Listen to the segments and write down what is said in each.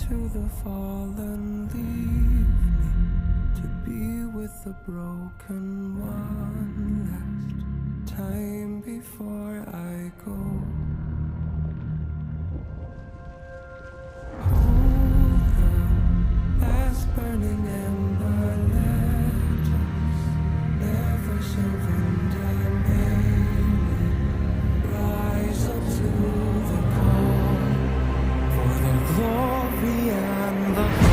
to the fallen, leave me to be with the broken one last time before I go. Hold the last burning ember, let us never surrender. May we rise up to the call for the glory and the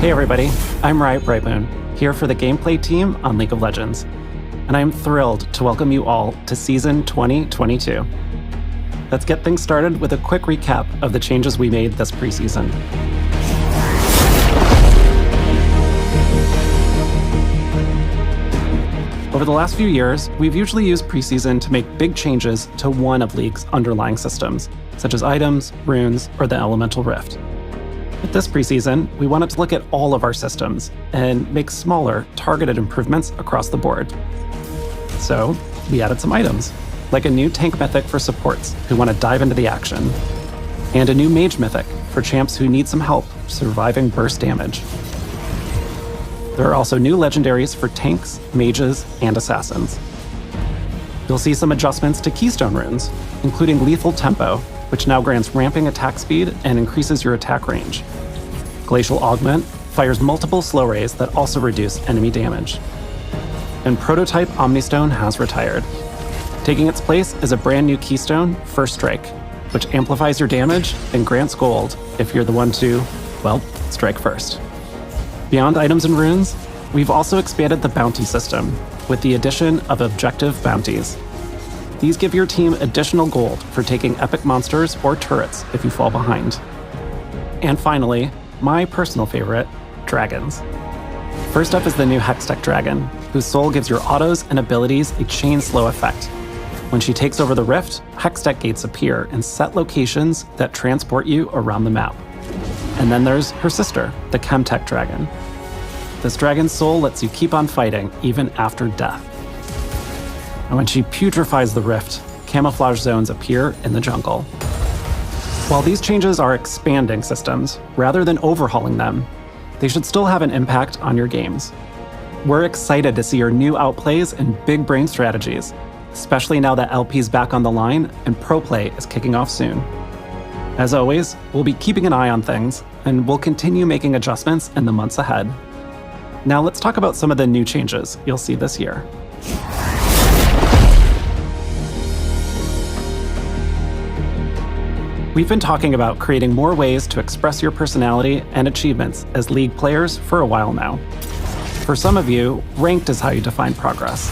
Hey everybody, I'm Riot Brightmoon, here for the gameplay team on League of Legends, and I'm thrilled to welcome you all to Season 2022. Let's get things started with a quick recap of the changes we made this preseason. Over the last few years, we've usually used preseason to make big changes to one of League's underlying systems, such as items, runes, or the Elemental Rift. With this preseason, we wanted to look at all of our systems and make smaller, targeted improvements across the board. So, we added some items, like a new tank mythic for supports who want to dive into the action, and a new mage mythic for champs who need some help surviving burst damage. There are also new legendaries for tanks, mages, and assassins. You'll see some adjustments to keystone runes, including lethal tempo, which now grants ramping attack speed and increases your attack range. Glacial Augment fires multiple slow rays that also reduce enemy damage. And Prototype Omnistone has retired. Taking its place is a brand new keystone, First Strike, which amplifies your damage and grants gold if you're the one to, well, strike first. Beyond items and runes, we've also expanded the bounty system with the addition of objective bounties. These give your team additional gold for taking epic monsters or turrets if you fall behind. And finally, my personal favorite, dragons. First up is the new Hextech Dragon, whose soul gives your autos and abilities a chain slow effect. When she takes over the rift, Hextech gates appear in set locations that transport you around the map. And then there's her sister, the Chemtech Dragon. This dragon's soul lets you keep on fighting even after death. And when she putrefies the rift, camouflage zones appear in the jungle. While these changes are expanding systems, rather than overhauling them, they should still have an impact on your games. We're excited to see your new outplays and big brain strategies, especially now that LP's back on the line and Pro Play is kicking off soon. As always, we'll be keeping an eye on things, and we'll continue making adjustments in the months ahead. Now let's talk about some of the new changes you'll see this year. We've been talking about creating more ways to express your personality and achievements as League players for a while now. For some of you, ranked is how you define progress.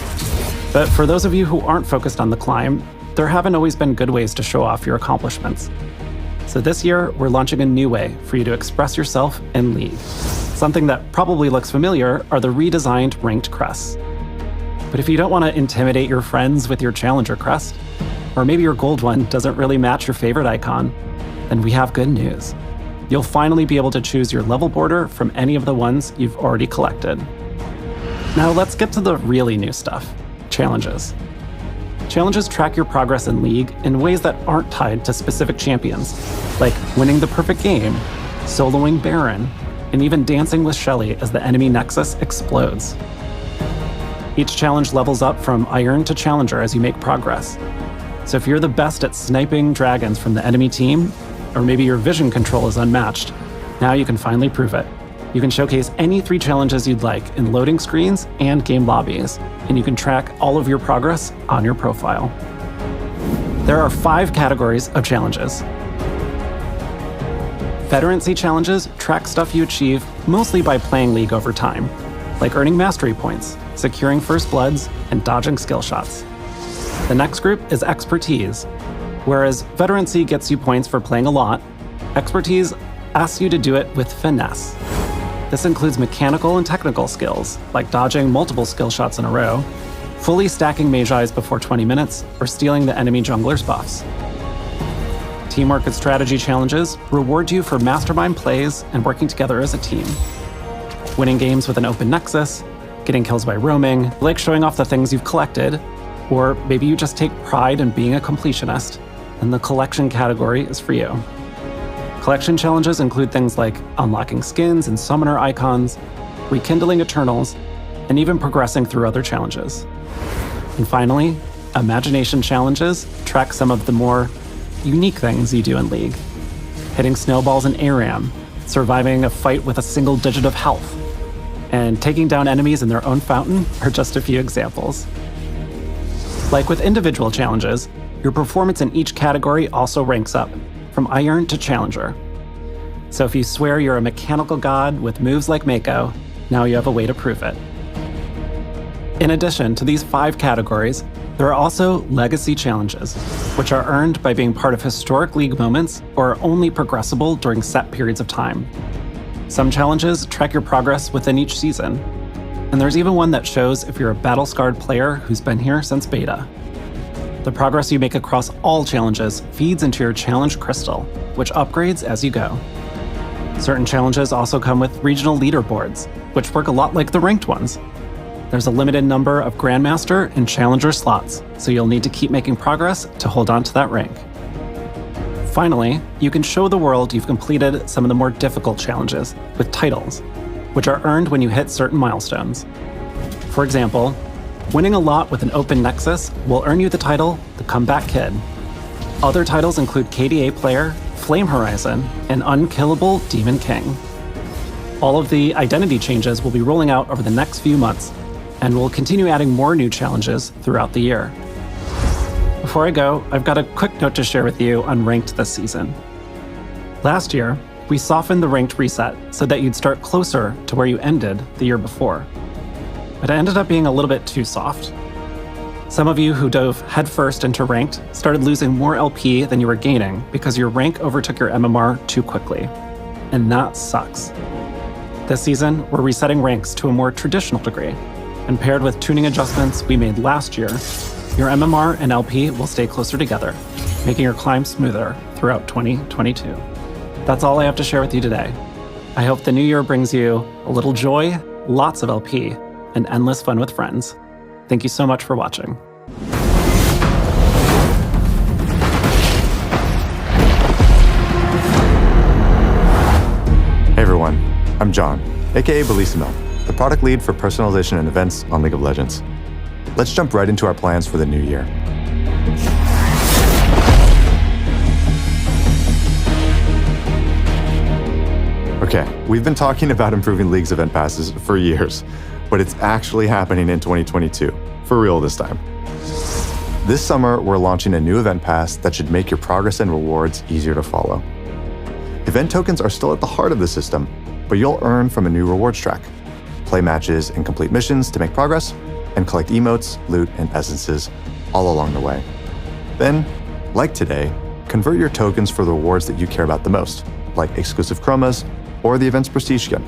But for those of you who aren't focused on the climb, there haven't always been good ways to show off your accomplishments. So this year, we're launching a new way for you to express yourself in League. Something that probably looks familiar are the redesigned ranked crests. But if you don't want to intimidate your friends with your challenger crest, or maybe your gold one doesn't really match your favorite icon, then we have good news. You'll finally be able to choose your level border from any of the ones you've already collected. Now let's get to the really new stuff, challenges. Challenges track your progress in League in ways that aren't tied to specific champions, like winning the perfect game, soloing Baron, and even dancing with Shelly as the enemy nexus explodes. Each challenge levels up from Iron to Challenger as you make progress. So if you're the best at sniping dragons from the enemy team, or maybe your vision control is unmatched, now you can finally prove it. You can showcase any 3 challenges you'd like in loading screens and game lobbies, and you can track all of your progress on your profile. There are 5 categories of challenges. Veterancy challenges track stuff you achieve mostly by playing League over time, like earning mastery points, securing first bloods, and dodging skill shots. The next group is expertise. Whereas veterancy gets you points for playing a lot, expertise asks you to do it with finesse. This includes mechanical and technical skills, like dodging multiple skill shots in a row, fully stacking mage eyes before 20 minutes, or stealing the enemy jungler's buffs. Teamwork and strategy challenges reward you for mastermind plays and working together as a team. Winning games with an open nexus, getting kills by roaming, like showing off the things you've collected, or maybe you just take pride in being a completionist, and the collection category is for you. Collection challenges include things like unlocking skins and summoner icons, rekindling Eternals, and even progressing through other challenges. And finally, imagination challenges track some of the more unique things you do in League. Hitting snowballs in ARAM, surviving a fight with a single digit of health, and taking down enemies in their own fountain are just a few examples. Like with individual challenges, your performance in each category also ranks up, from Iron to Challenger. So if you swear you're a mechanical god with moves like Mako, now you have a way to prove it. In addition to these 5 categories, there are also legacy challenges, which are earned by being part of historic League moments or are only progressible during set periods of time. Some challenges track your progress within each season, and there's even one that shows if you're a battle-scarred player who's been here since beta. The progress you make across all challenges feeds into your challenge crystal, which upgrades as you go. Certain challenges also come with regional leaderboards, which work a lot like the ranked ones. There's a limited number of Grandmaster and Challenger slots, so you'll need to keep making progress to hold on to that rank. Finally, you can show the world you've completed some of the more difficult challenges with titles, which are earned when you hit certain milestones. For example, winning a lot with an open nexus will earn you the title, the Comeback Kid. Other titles include KDA Player, Flame Horizon, and Unkillable Demon King. All of the identity changes will be rolling out over the next few months, and we'll continue adding more new challenges throughout the year. Before I go, I've got a quick note to share with you on Ranked this season. Last year, we softened the Ranked reset so that you'd start closer to where you ended the year before. But it ended up being a little bit too soft. Some of you who dove headfirst into Ranked started losing more LP than you were gaining because your rank overtook your MMR too quickly. And that sucks. This season, we're resetting ranks to a more traditional degree, and paired with tuning adjustments we made last year, your MMR and LP will stay closer together, making your climb smoother throughout 2022. That's all I have to share with you today. I hope the new year brings you a little joy, lots of LP, and endless fun with friends. Thank you so much for watching. Hey everyone, I'm John, aka Bellissimo, the product lead for personalization and events on League of Legends. Let's jump right into our plans for the new year. Okay, we've been talking about improving League's event passes for years, but it's actually happening in 2022, for real this time. This summer, we're launching a new event pass that should make your progress and rewards easier to follow. Event tokens are still at the heart of the system, but you'll earn from a new rewards track. Play matches and complete missions to make progress, and collect emotes, loot, and essences all along the way. Then, like today, convert your tokens for the rewards that you care about the most, like exclusive chromas or the event's prestige skin.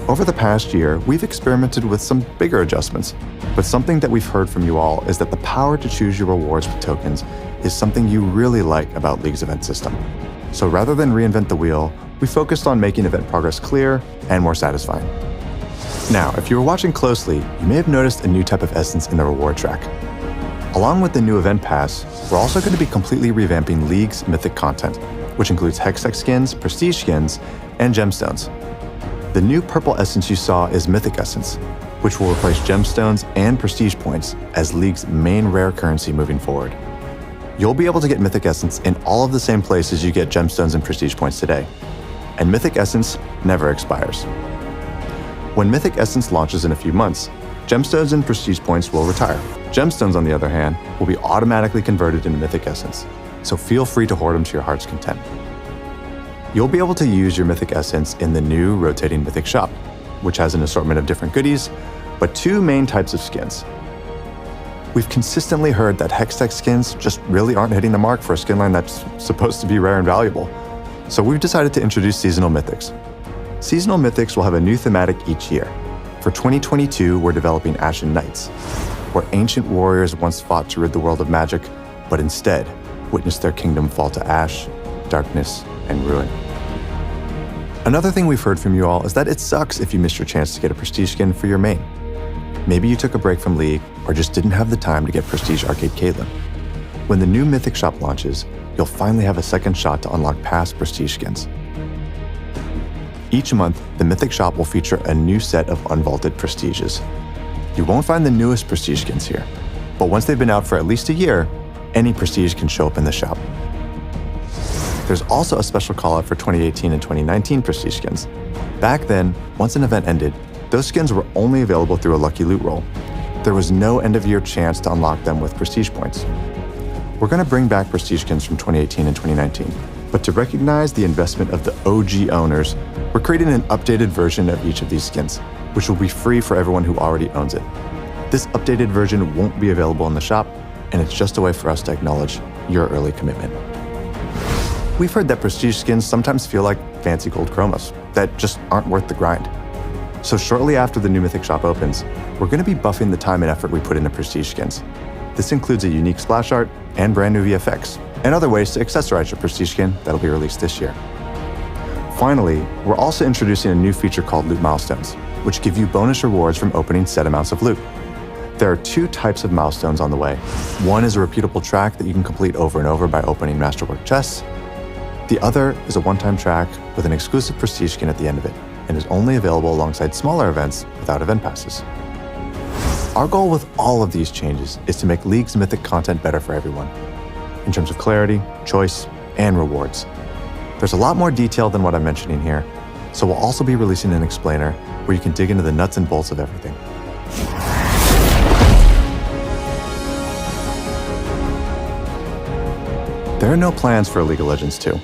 Over the past year, we've experimented with some bigger adjustments, but something that we've heard from you all is that the power to choose your rewards with tokens is something you really like about League's event system. So rather than reinvent the wheel, we focused on making event progress clear and more satisfying. Now, if you were watching closely, you may have noticed a new type of essence in the reward track. Along with the new event pass, we're also going to be completely revamping League's mythic content, which includes Hextech skins, prestige skins, and gemstones. The new purple essence you saw is Mythic Essence, which will replace gemstones and prestige points as League's main rare currency moving forward. You'll be able to get Mythic Essence in all of the same places you get gemstones and prestige points today. And Mythic Essence never expires. When Mythic Essence launches in a few months, gemstones and prestige points will retire. Gemstones, on the other hand, will be automatically converted into Mythic Essence, so feel free to hoard them to your heart's content. You'll be able to use your Mythic Essence in the new rotating Mythic shop, which has an assortment of different goodies, but two main types of skins. We've consistently heard that Hextech skins just really aren't hitting the mark for a skin line that's supposed to be rare and valuable. So we've decided to introduce seasonal mythics. Seasonal mythics will have a new thematic each year. For 2022, we're developing Ashen Knights, where ancient warriors once fought to rid the world of magic, but instead witnessed their kingdom fall to ash, darkness, and ruin. Another thing we've heard from you all is that it sucks if you missed your chance to get a prestige skin for your main. Maybe you took a break from League or just didn't have the time to get Prestige Arcade Caitlyn. When the new Mythic shop launches, you'll finally have a second shot to unlock past Prestige skins. Each month, the Mythic shop will feature a new set of unvaulted Prestiges. You won't find the newest Prestige skins here, but once they've been out for at least a year, any Prestige can show up in the shop. There's also a special callout for 2018 and 2019 Prestige skins. Back then, once an event ended, those skins were only available through a lucky loot roll. There was no end-of-year chance to unlock them with prestige points. We're going to bring back prestige skins from 2018 and 2019, but to recognize the investment of the OG owners, we're creating an updated version of each of these skins, which will be free for everyone who already owns it. This updated version won't be available in the shop, and it's just a way for us to acknowledge your early commitment. We've heard that prestige skins sometimes feel like fancy gold chromas that just aren't worth the grind. So shortly after the new Mythic shop opens, we're going to be buffing the time and effort we put into prestige skins. This includes a unique splash art and brand new VFX, and other ways to accessorize your prestige skin that'll be released this year. Finally, we're also introducing a new feature called Loot Milestones, which give you bonus rewards from opening set amounts of loot. There are two types of milestones on the way. One is a repeatable track that you can complete over and over by opening Masterwork chests. The other is a one-time track with an exclusive prestige skin at the end of it, and is only available alongside smaller events without event passes. Our goal with all of these changes is to make League's Mythic content better for everyone, in terms of clarity, choice, and rewards. There's a lot more detail than what I'm mentioning here, so we'll also be releasing an explainer where you can dig into the nuts and bolts of everything. There are no plans for League of Legends 2,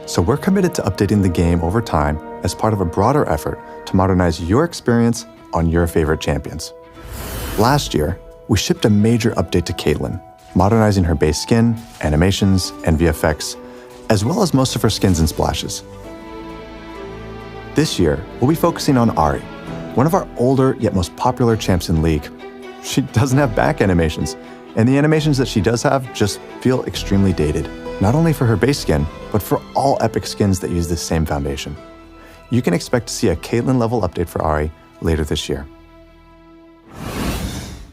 so we're committed to updating the game over time as part of a broader effort to modernize your experience on your favorite champions. Last year, we shipped a major update to Caitlyn, modernizing her base skin, animations, and VFX, as well as most of her skins and splashes. This year, we'll be focusing on Ahri, one of our older yet most popular champs in League. She doesn't have back animations, and the animations that she does have just feel extremely dated, not only for her base skin, but for all epic skins that use this same foundation. You can expect to see a Caitlyn level update for Ahri later this year.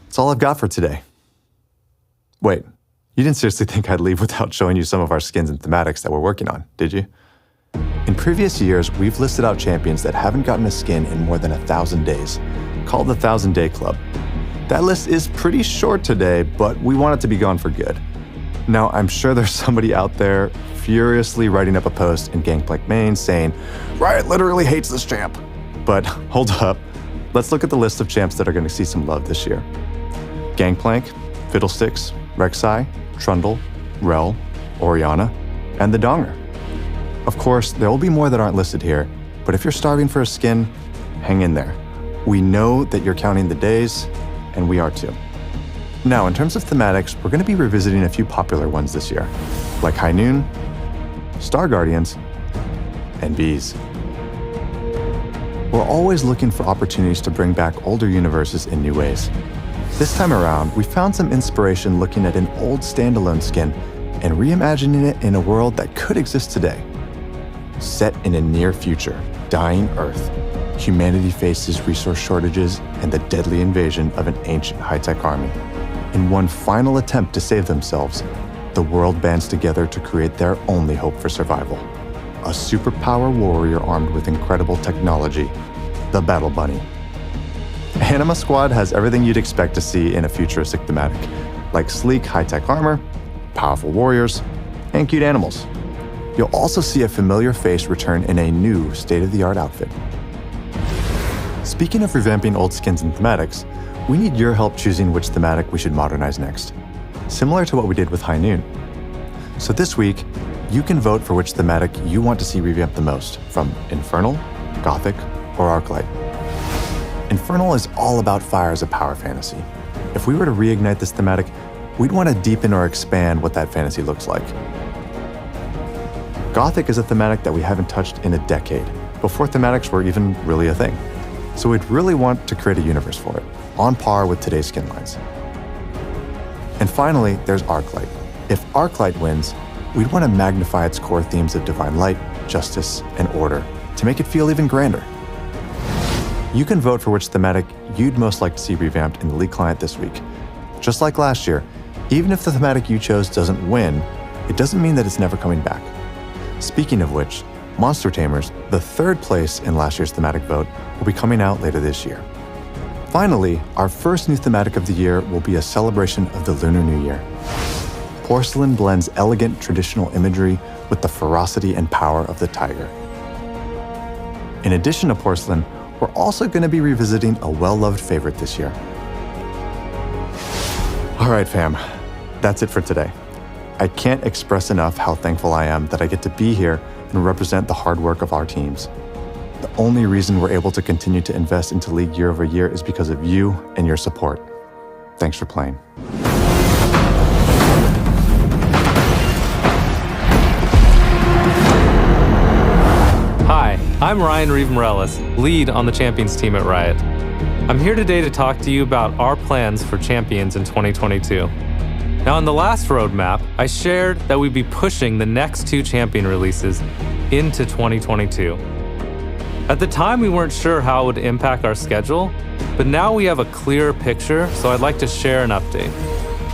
That's all I've got for today. Wait, you didn't seriously think I'd leave without showing you some of our skins and thematics that we're working on, did you? In previous years, we've listed out champions that haven't gotten a skin in more than 1,000 days, called the 1,000 Day Club. That list is pretty short today, but we want it to be gone for good. Now, I'm sure there's somebody out there furiously writing up a post in Gangplank main saying, Riot literally hates this champ. But hold up, let's look at the list of champs that are going to see some love this year. Gangplank, Fiddlesticks, Rek'Sai, Trundle, Rel, Orianna, and the Donger. Of course, there will be more that aren't listed here, but if you're starving for a skin, hang in there. We know that you're counting the days, and we are too. Now, in terms of thematics, we're going to be revisiting a few popular ones this year, like High Noon, Star Guardians, and Bees. We're always looking for opportunities to bring back older universes in new ways. This time around, we found some inspiration looking at an old standalone skin and reimagining it in a world that could exist today. Set in a near future, dying Earth, humanity faces resource shortages and the deadly invasion of an ancient high-tech army. In one final attempt to save themselves, the world bands together to create their only hope for survival. A superpower warrior armed with incredible technology, the Battle Bunny. Anima Squad has everything you'd expect to see in a futuristic thematic, like sleek high-tech armor, powerful warriors, and cute animals. You'll also see a familiar face return in a new state-of-the-art outfit. Speaking of revamping old skins and thematics, we need your help choosing which thematic we should modernize next, similar to what we did with High Noon. So this week, you can vote for which thematic you want to see revamped the most, from Infernal, Gothic, or Arclight. Infernal is all about fire as a power fantasy. If we were to reignite this thematic, we'd want to deepen or expand what that fantasy looks like. Gothic is a thematic that we haven't touched in a decade, before thematics were even really a thing. So we'd really want to create a universe for it, on par with today's skin lines. And finally, there's Arclight. If Arclight wins, we'd want to magnify its core themes of divine light, justice, and order to make it feel even grander. You can vote for which thematic you'd most like to see revamped in the League client this week. Just like last year, even if the thematic you chose doesn't win, it doesn't mean that it's never coming back. Speaking of which, Monster Tamers, the third place in last year's thematic vote, will be coming out later this year. Finally, our first new thematic of the year will be a celebration of the Lunar New Year. Porcelain blends elegant traditional imagery with the ferocity and power of the tiger. In addition to Porcelain, we're also going to be revisiting a well-loved favorite this year. All right, fam, that's it for today. I can't express enough how thankful I am that I get to be here and represent the hard work of our teams. The only reason we're able to continue to invest into League year over year is because of you and your support. Thanks for playing. Hi, I'm Ryan Reeve-Morellis, lead on the Champions team at Riot. I'm here today to talk to you about our plans for Champions in 2022. Now, in the last roadmap, I shared that we'd be pushing the next 2 Champion releases into 2022. At the time, we weren't sure how it would impact our schedule, but now we have a clearer picture, so I'd like to share an update.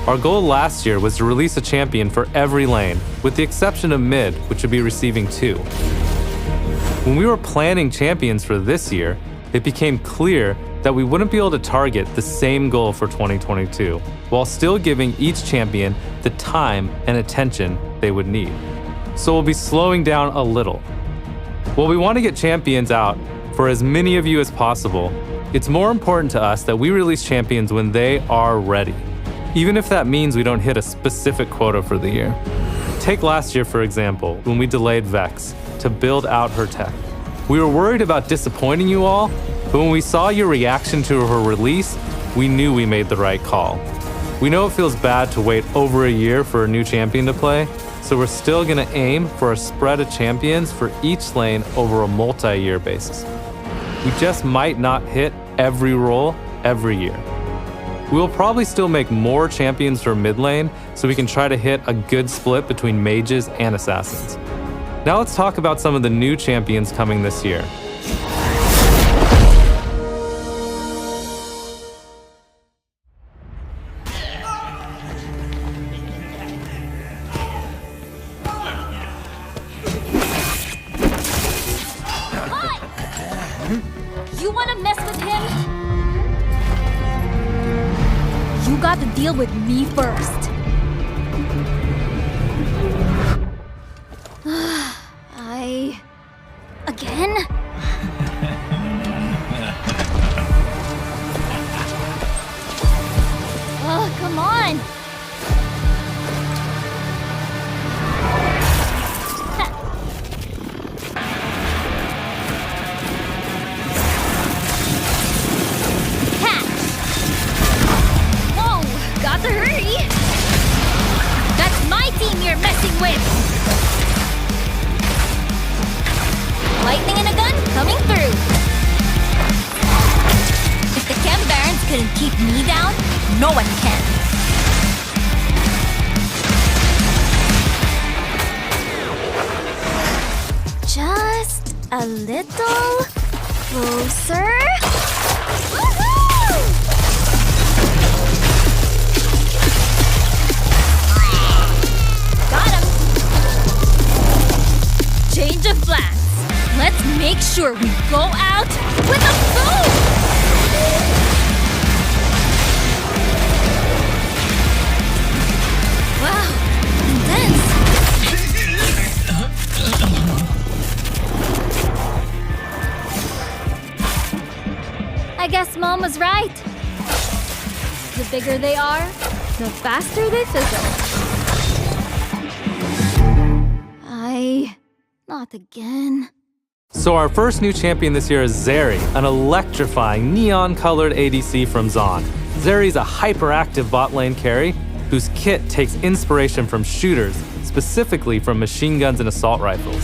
Our goal last year was to release a champion for every lane, with the exception of mid, which would be receiving 2. When we were planning champions for this year, it became clear that we wouldn't be able to target the same goal for 2022, while still giving each champion the time and attention they would need. So we'll be slowing down a little. While we want to get champions out for as many of you as possible, it's more important to us that we release champions when they are ready, even if that means we don't hit a specific quota for the year. Take last year, for example, when we delayed Vex to build out her tech. We were worried about disappointing you all, but when we saw your reaction to her release, we knew we made the right call. We know it feels bad to wait over a year for a new champion to play, so we're still going to aim for a spread of champions for each lane over a multi-year basis. We just might not hit every role every year. We will probably still make more champions for mid lane so we can try to hit a good split between mages and assassins. Now let's talk about some of the new champions coming this year. You wanna mess with him? You got to deal with me first. Again? Oh, come on! Got to hurry! That's my team you're messing with! Lightning in a gun coming through! If the Chem Barons couldn't keep me down, no one can. Just a little closer. Woohoo! Change of plans. Let's make sure we go out with a boom! Wow, intense. I guess Mom was right. The bigger they are, the faster they fizzle. Not again. So our first new champion this year is Zeri, an electrifying neon-colored ADC from Zaun. Zeri's a hyperactive bot lane carry whose kit takes inspiration from shooters, specifically from machine guns and assault rifles.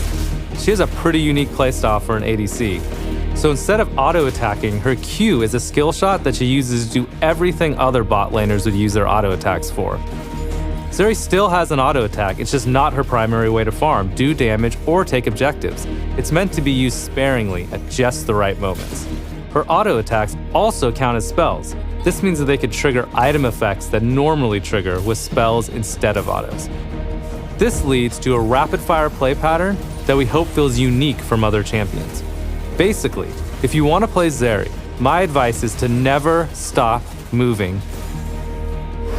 She has a pretty unique playstyle for an ADC. So instead of auto-attacking, her Q is a skill shot that she uses to do everything other bot laners would use their auto-attacks for. Zeri still has an auto attack, it's just not her primary way to farm, do damage, or take objectives. It's meant to be used sparingly at just the right moments. Her auto attacks also count as spells. This means that they could trigger item effects that normally trigger with spells instead of autos. This leads to a rapid-fire play pattern that we hope feels unique from other champions. Basically, if you want to play Zeri, my advice is to never stop moving.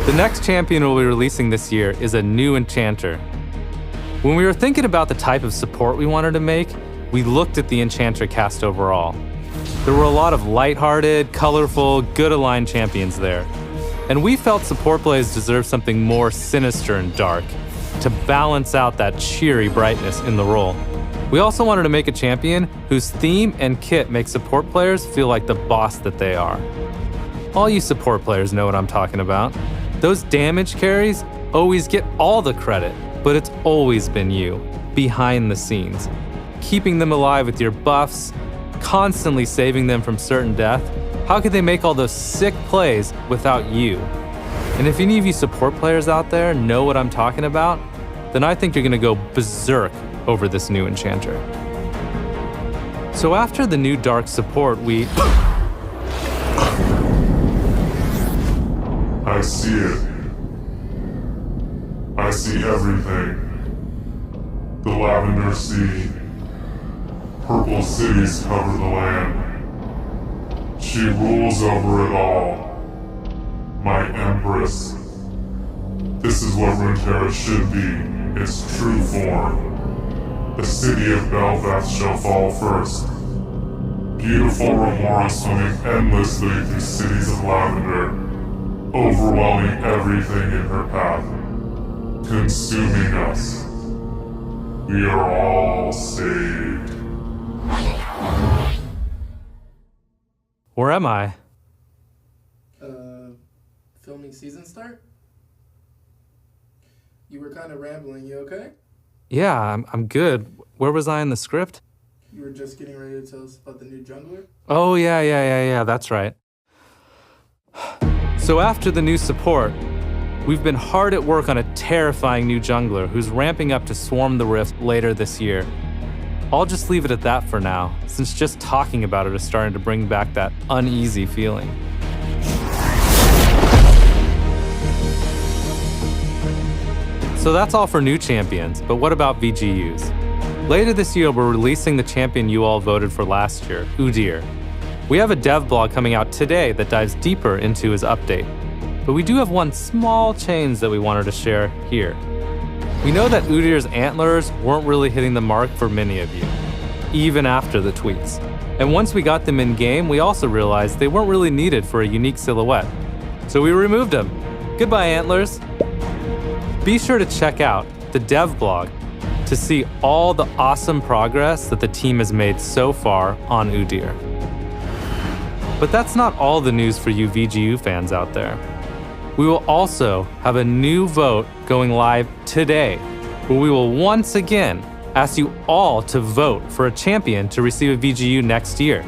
The next champion we'll be releasing this year is a new enchanter. When we were thinking about the type of support we wanted to make, we looked at the enchanter cast overall. There were a lot of lighthearted, colorful, good-aligned champions there. And we felt support plays deserved something more sinister and dark, to balance out that cheery brightness in the role. We also wanted to make a champion whose theme and kit make support players feel like the boss that they are. All you support players know what I'm talking about. Those damage carries always get all the credit, but it's always been you, behind the scenes. Keeping them alive with your buffs, constantly saving them from certain death. How could they make all those sick plays without you? And if any of you support players out there know what I'm talking about, then I think you're gonna go berserk over this new enchanter. So after the new dark support, I see it. I see everything. The Lavender Sea. Purple cities cover the land. She rules over it all. My Empress. This is what Runeterra should be, its true form. The city of Belfast shall fall first. Beautiful Remora swimming endlessly through cities of lavender, overwhelming everything in her path, consuming us. We are all saved. Where am I? filming season start? You were kind of rambling. You okay? Yeah, I'm good. Where was I in the script? You were just getting ready to tell us about the new jungler? Oh, yeah, that's right. So after the new support, we've been hard at work on a terrifying new jungler who's ramping up to swarm the Rift later this year. I'll just leave it at that for now, since just talking about it is starting to bring back that uneasy feeling. So that's all for new champions, but what about VGUs? Later this year, we're releasing the champion you all voted for last year, Udyr. We have a dev blog coming out today that dives deeper into his update, but we do have one small change that we wanted to share here. We know that Udyr's antlers weren't really hitting the mark for many of you, even after the tweets. And once we got them in game, we also realized they weren't really needed for a unique silhouette. So we removed them. Goodbye, antlers. Be sure to check out the dev blog to see all the awesome progress that the team has made so far on Udyr. But that's not all the news for you VGU fans out there. We will also have a new vote going live today, where we will once again ask you all to vote for a champion to receive a VGU next year.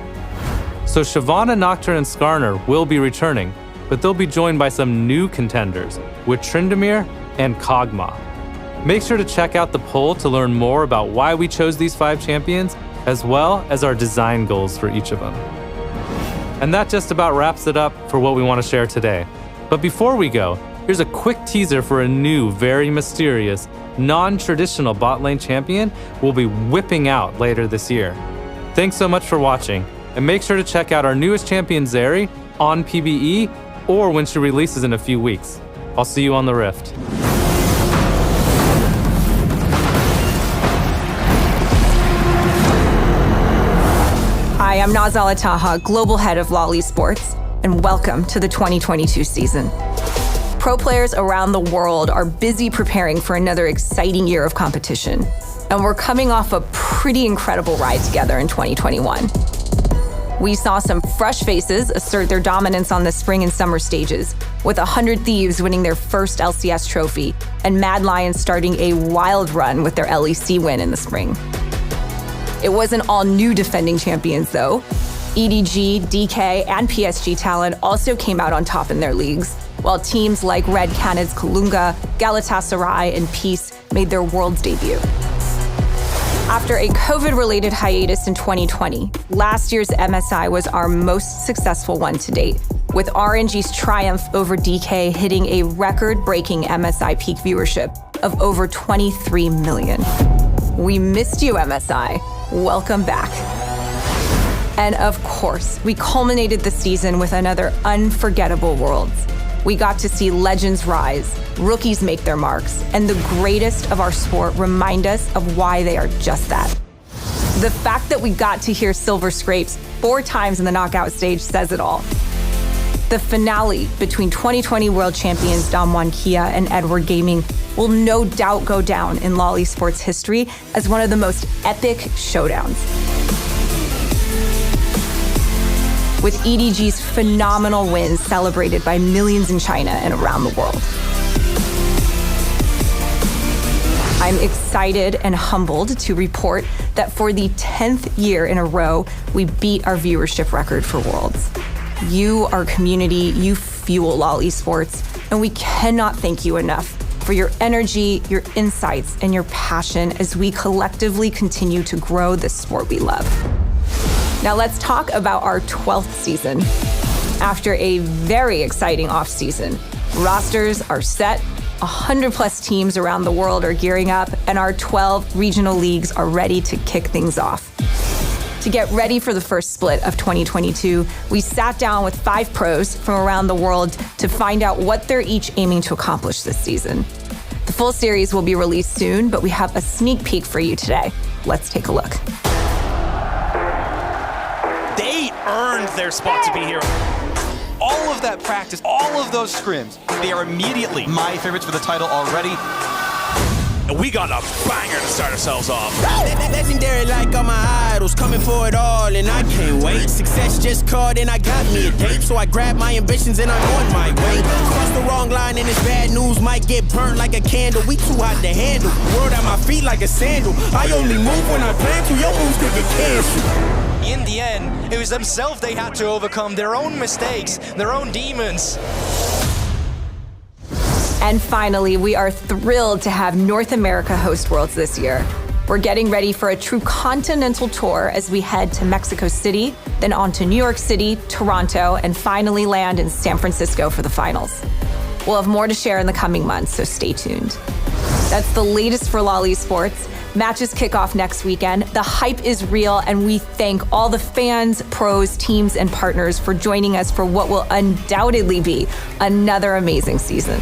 So Shyvana, Nocturne, and Skarner will be returning, but they'll be joined by some new contenders with Tryndamere and Kog'Maw. Make sure to check out the poll to learn more about why we chose these 5 champions, as well as our design goals for each of them. And that just about wraps it up for what we want to share today. But before we go, here's a quick teaser for a new, very mysterious, non-traditional bot lane champion we'll be whipping out later this year. Thanks so much for watching, and make sure to check out our newest champion, Zeri, on PBE, or when she releases in a few weeks. I'll see you on the Rift. Hi, I'm Nazala Taha, Global Head of LoL Esports, and welcome to the 2022 season. Pro players around the world are busy preparing for another exciting year of competition, and we're coming off a pretty incredible ride together in 2021. We saw some fresh faces assert their dominance on the spring and summer stages, with 100 Thieves winning their first LCS trophy, and Mad Lions starting a wild run with their LEC win in the spring. It wasn't all new defending champions, though. EDG, DK, and PSG Talent also came out on top in their leagues, while teams like Red Canids Kalunga, Galatasaray, and Peace made their Worlds debut. After a COVID-related hiatus in 2020, last year's MSI was our most successful one to date, with RNG's triumph over DK hitting a record-breaking MSI peak viewership of over 23 million. We missed you, MSI. Welcome back. And of course, we culminated the season with another unforgettable Worlds. We got to see legends rise, rookies make their marks, and the greatest of our sport remind us of why they are just that. The fact that we got to hear Silver Scrapes 4 times in the knockout stage says it all. The finale between 2020 world champions Damwon Kia and Edward Gaming will no doubt go down in LoL Esports history as one of the most epic showdowns. With EDG's phenomenal wins celebrated by millions in China and around the world. I'm excited and humbled to report that for the 10th year in a row, we beat our viewership record for Worlds. You, our community, you fuel LoL Esports, and we cannot thank you enough for your energy, your insights, and your passion as we collectively continue to grow the sport we love. Now let's talk about our 12th season. After a very exciting off-season, rosters are set, 100+ teams around the world are gearing up, and our 12 regional leagues are ready to kick things off. To get ready for the first split of 2022, we sat down with 5 pros from around the world to find out what they're each aiming to accomplish this season. The full series will be released soon, but we have a sneak peek for you today. Let's take a look. They earned their spot to be here. All of that practice, all of those scrims, they are immediately my favorites for the title already. And we got a banger to start ourselves off. Legendary like all my idols, coming for it all, and I can't wait. Success just called and I got me a date, so I grabbed my ambitions and I'm on my way. Cross the wrong line and this bad news might get burnt like a candle. We too hot to handle. World at my feet like a sandal. I only move when I plan to. Your moves could get canceled. In the end, it was themselves they had to overcome, their own mistakes, their own demons. And finally, we are thrilled to have North America host Worlds this year. We're getting ready for a true continental tour as we head to Mexico City, then on to New York City, Toronto, and finally land in San Francisco for the finals. We'll have more to share in the coming months, so stay tuned. That's the latest for LoL Esports. Matches kick off next weekend. The hype is real, and we thank all the fans, pros, teams, and partners for joining us for what will undoubtedly be another amazing season.